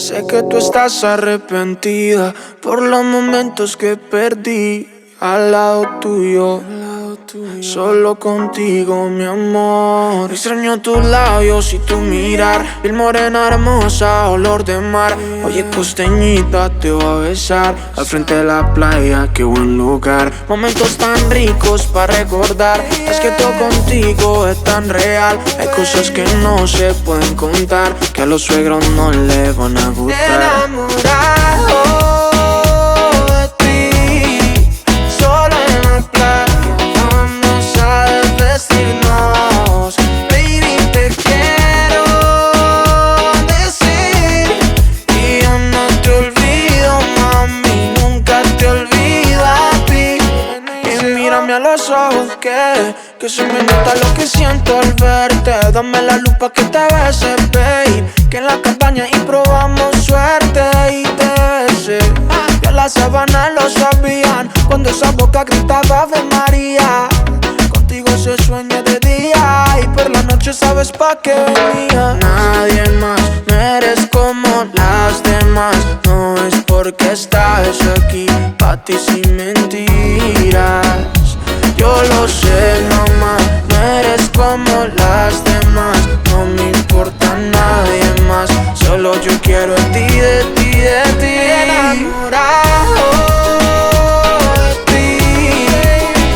Sé que tú estás arrepentida por los momentos que perdí al lado tuyo. Solo contigo, mi amor. Extraño tus labios y tu mirar, piel morena hermosa, olor de mar. Oye, costeñita, te voy a besar al frente de la playa, qué buen lugar. Momentos tan ricos para recordar. Es que todo contigo es tan real. Hay cosas que no se pueden contar, que a los suegros no le van a gustar. Enamorado a los ojos que se me nota lo que siento al verte. Dame la luz pa' que te bese, babe, que en la cabaña y probamos suerte y te besé. Ya las sábanas lo sabían cuando esa boca gritaba Ave María. Contigo se sueña de día y por la noche sabes pa' qué venía. Nadie más me eres como las demás. No es porque estás aquí, pa' ti sin mentiras. Yo lo sé, mamá, no eres como las demás. No me importa nadie más, solo yo quiero de ti, de ti, de ti. Enamorado de ti,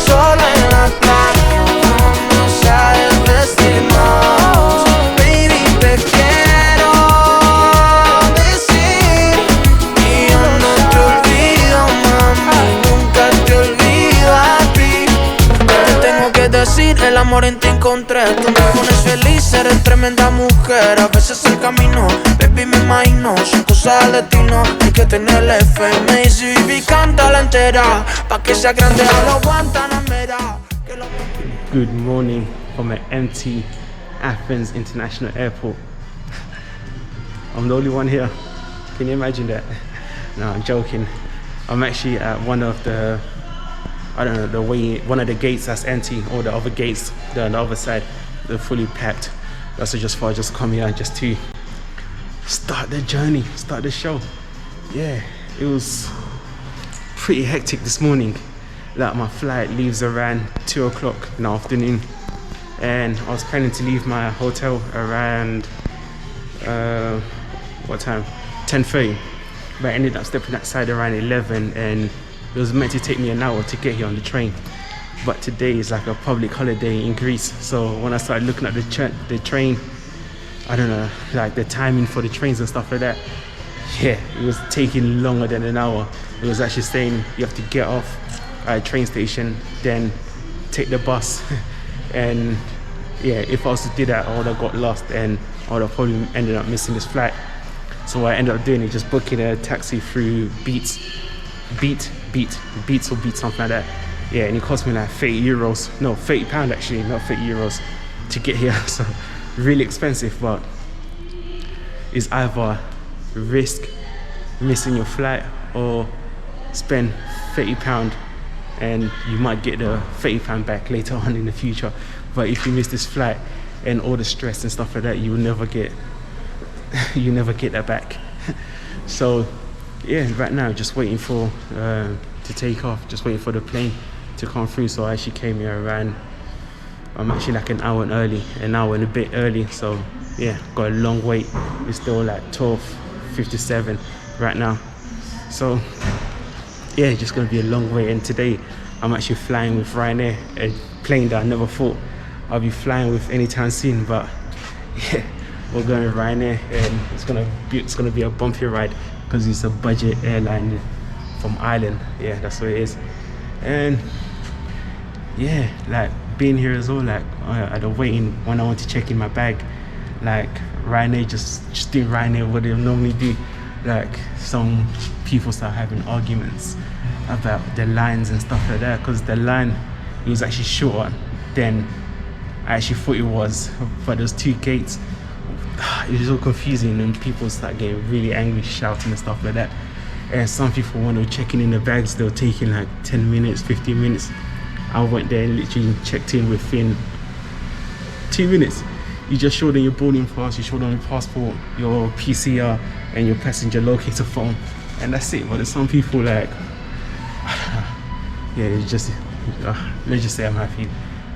solo en la playa vamos a desvestirnos. Baby, te quiero decir y yo no te olvido, mami, nunca te olvido a ti. Tengo que decir, el amor en ti encontré. Tú me pones feliz, eres tremenda mujer. A veces el camino, baby, me imagino, son cosas del destino. Hay que tenerle fe. Me dice, baby, cántala entera, pa' que sea grande a lo Guantanamera. Good morning from an empty Athens International Airport. I'm the only one here. Can you imagine that? No, I'm joking. I'm actually at one of the, I don't know, one of the gates that's empty, or the other gates, on the other side, they're fully packed. That's just for just come here just to start the journey, start the show. Yeah, it was pretty hectic this morning. Like, my flight leaves around 2 o'clock in the afternoon, and I was planning to leave my hotel around what time? 10:30, but I ended up stepping outside around 11, and it was meant to take me an hour to get here on the train. But today is like a public holiday in Greece, so when I started looking at the train, I don't know, like the timing for the trains and stuff like that, yeah, it was taking longer than an hour. It was actually saying you have to get off at a train station, then take the bus. And yeah, if I was to do that, I would have got lost and I would have probably ended up missing this flight. So what I ended up doing is just booking a taxi through Beats or Beat, something like that. Yeah, and it cost me like €30. No, £30 actually, not €30 to get here. So really expensive, but it's either risk missing your flight or spend £30 and you might get the £30 back later on in the future. But if you miss this flight and all the stress and stuff like that, you will never get that back. So yeah, right now just waiting for to take off, just waiting for the plane to come through. So I actually came here around, I'm actually like an hour and a bit early. So yeah, got a long wait. It's still like 12:57 right now. So yeah, just gonna be a long wait. And today I'm actually flying with Ryanair, a plane that I never thought I'll be flying with anytime soon. But yeah, we're going with Ryanair, and it's gonna be a bumpy ride because it's a budget airline from Ireland. Yeah, that's what it is. And yeah, like being here as well, like at the waiting when I want to check in my bag, like Ryanair just doing Ryanair what they normally do. Like some people start having arguments about the lines and stuff like that, because the line was actually shorter than I actually thought it was. But there's 2 gates. It was all confusing and people start getting really angry, shouting and stuff like that. And some people, when they were checking in the bags, they were taking like 10 minutes, 15 minutes. I went there and literally checked in within 2 minutes. You just show them your boarding pass, you show them your passport, your PCR, and your passenger locator phone, and that's it. But there's some people like, yeah, it's just, let's just say I'm happy.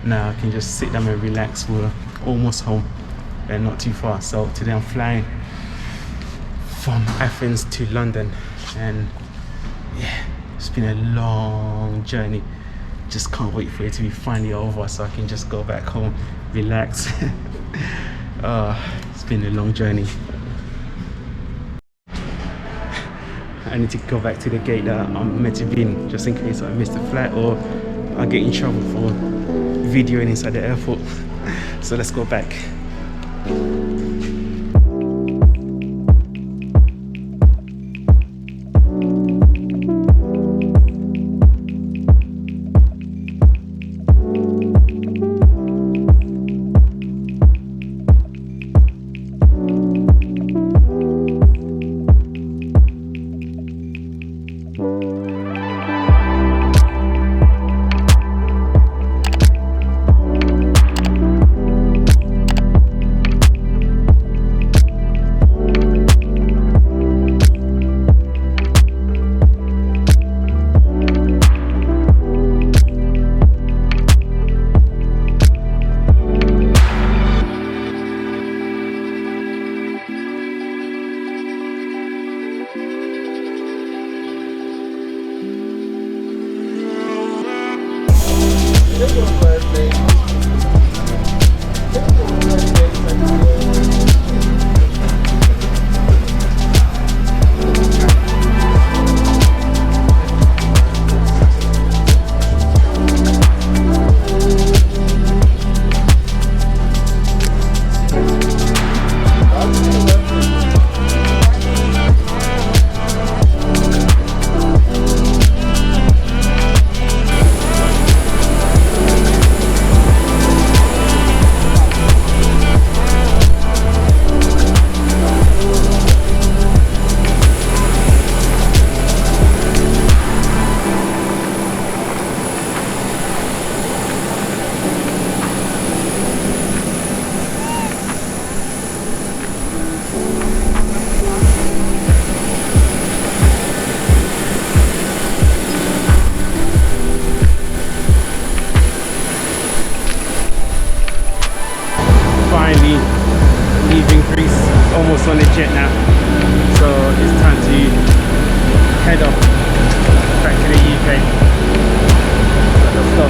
Now I can just sit down and relax. We're almost home and not too far. So today I'm flying from Athens to London, and yeah, it's been a long journey. Just can't wait for it to be finally over so I can just go back home, relax. It's been a long journey. I need to go back to the gate that I'm meant to be in, just in case I miss the flight or I get in trouble for videoing inside the airport. So let's go back. Almost on the jet now, so it's time to head off back to the UK. So let's go.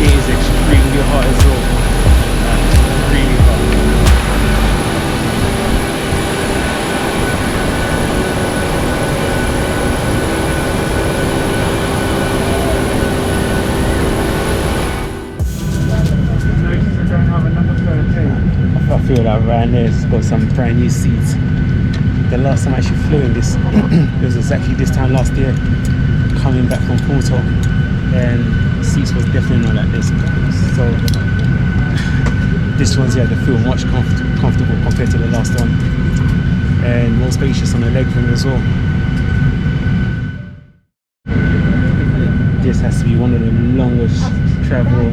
It is extremely hot as well, really hot. I feel like Ryanair's got some brand new seats. The last time I actually flew in this, it was exactly this time last year, coming back from Porto, and seats was definitely not like this. So this one's, yeah, they feel much comfortable compared to the last one, and more spacious on the legroom as well. This has to be one of the longest travel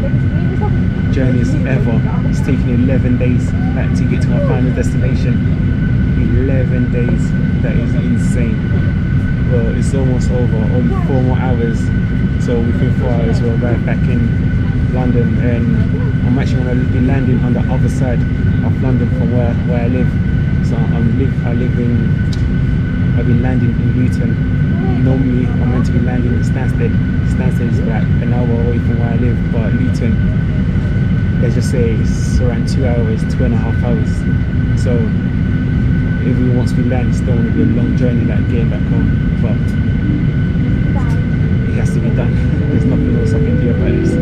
journeys ever. It's taken 11 days back to get to my final destination. 11 days, that is insane. Well, it's almost over, only 4 more hours. So within 4 hours we'll arrive back in London, and I'm actually going to be landing on the other side of London from where I live. So I've been landing in Luton. Normally I'm meant to be landing in Stansted. Stansted is like an hour away from where I live, but Luton, let's just say it's around 2 hours, 2.5 hours. So even once we land, it's still going to be a long journey, like getting back home. But it has to be done. There's nothing else I can do about this.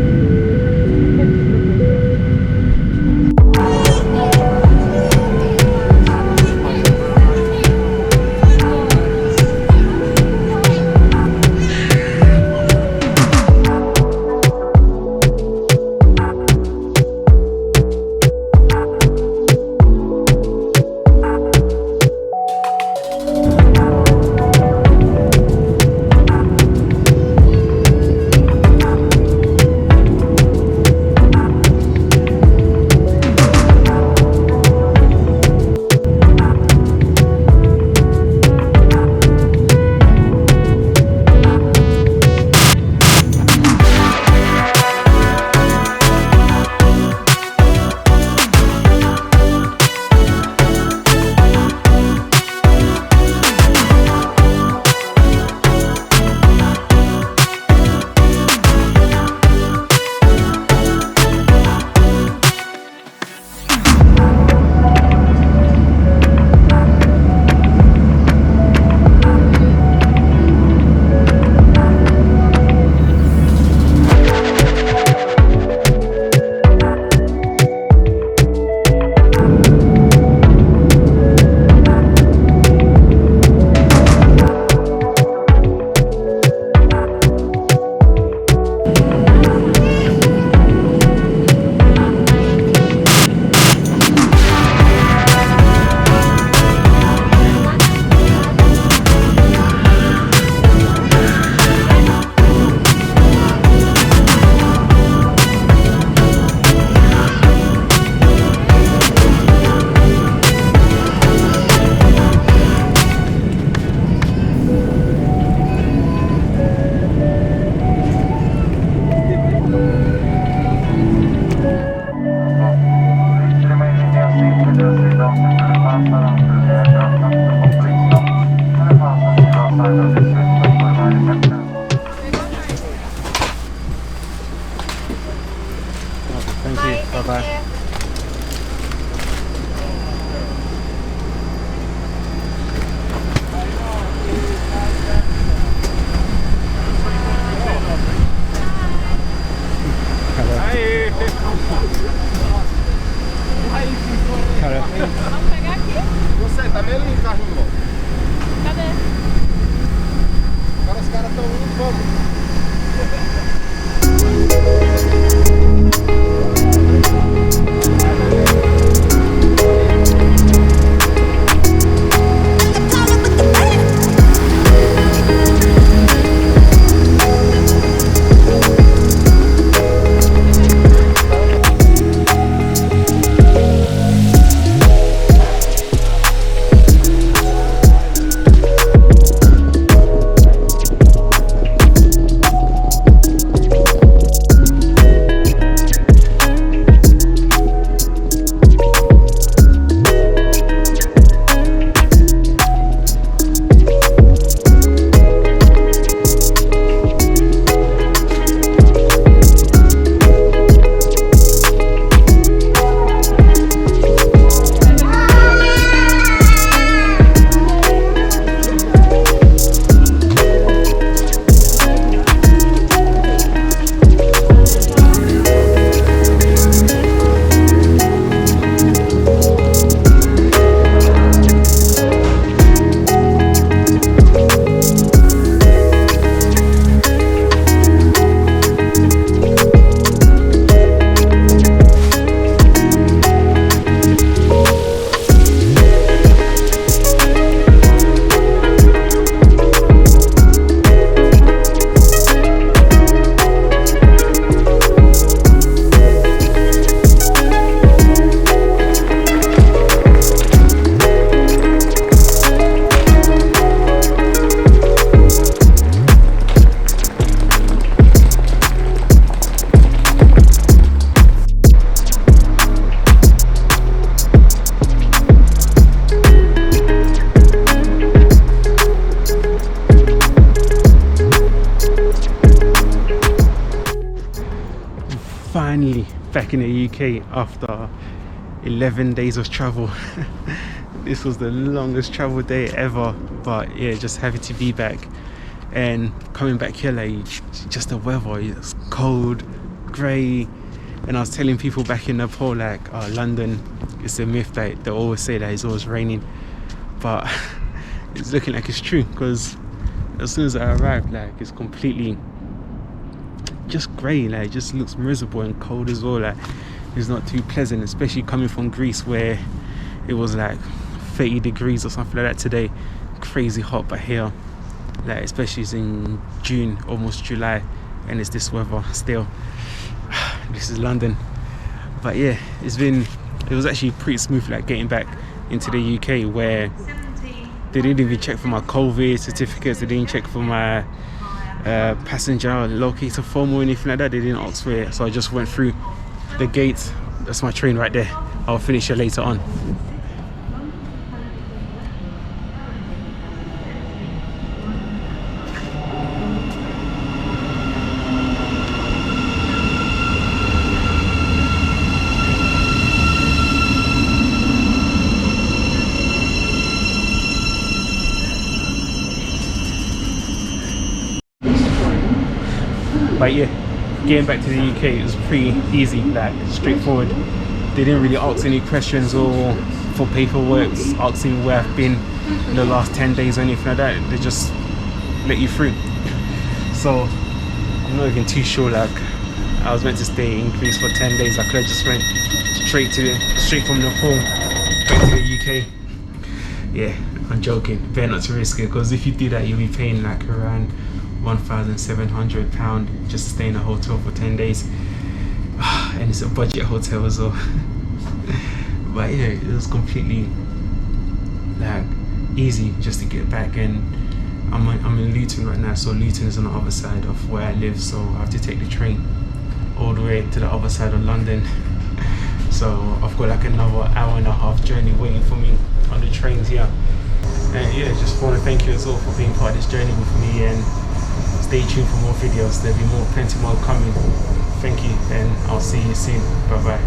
back in the UK after 11 days of travel. This was the longest travel day ever, but yeah, just happy to be back. And coming back here, like, just the weather, it's cold, grey. And I was telling people back in Nepal, like, London, it's a myth that they always say that it's always raining, but it's looking like it's true, because as soon as I arrived, like, it's completely just grey, like, it just looks miserable and cold as well. Like, it's not too pleasant, especially coming from Greece where it was like 30 degrees or something like that today. Crazy hot. But here, like, especially it's in June, almost July, and it's this weather still. This is London. But yeah, it was actually pretty smooth, like, getting back into the UK, where they didn't even check for my COVID certificates, they didn't check for my passenger locator form or anything like that. They didn't ask for it, so I just went through the gate. That's my train right there. I'll finish it later on. But yeah, getting back to the UK, it was pretty easy, like, straightforward. They didn't really ask any questions or for paperwork, asking where I've been in the last 10 days or anything like that. They just let you through. So I'm not even too sure, like, I was meant to stay in Greece for 10 days. I could have just went straight from Nepal back to the UK. Yeah, I'm joking, better not to risk it, because if you do that, you'll be paying like around £1,700 just to stay in a hotel for 10 days. And it's a budget hotel as well. But yeah, it was completely, like, easy just to get back. And I'm in Luton right now, so Luton is on the other side of where I live, so I have to take the train all the way to the other side of London. So I've got like another hour-and-a-half journey waiting for me on the trains here. And yeah, just want to thank you as well for being part of this journey with me, and stay tuned for more videos. There'll be plenty more coming. Thank you, and I'll see you soon. Bye bye.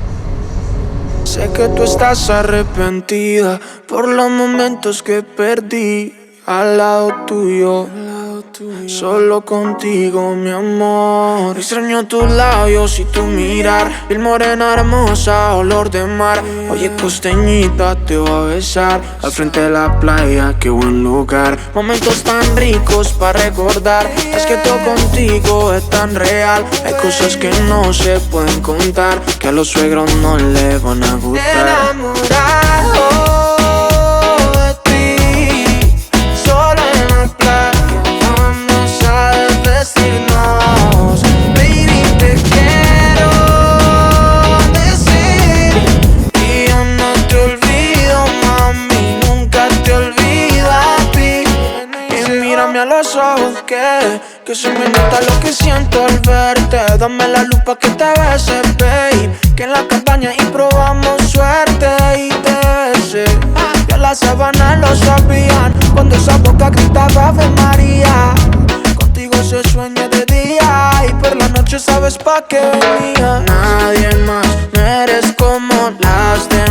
Sé que tú estás arrepentida por los momentos que perdí al lado tuyo. Solo contigo, mi amor. Extraño tus labios y tu mirar, piel morena hermosa, olor de mar. Oye, costeñita, te voy a besar al frente de la playa, qué buen lugar. Momentos tan ricos para recordar. Es que todo contigo es tan real. Hay cosas que no se pueden contar, que a los suegros no le van a gustar. Enamorado de ti, solo en la playa. Baby, te quiero decir, y yo no te olvido, mami, nunca te olvido a ti. Y mírame a los ojos que se me nota lo que siento al verte. Dame la luz pa' que te bese, babe, que en la cabaña y probamos suerte y te besé. Ya las sábanas lo sabían cuando esa boca gritaba Ave María. Contigo se sueña de día y por la noche sabes pa' qué venía. Nadie más merece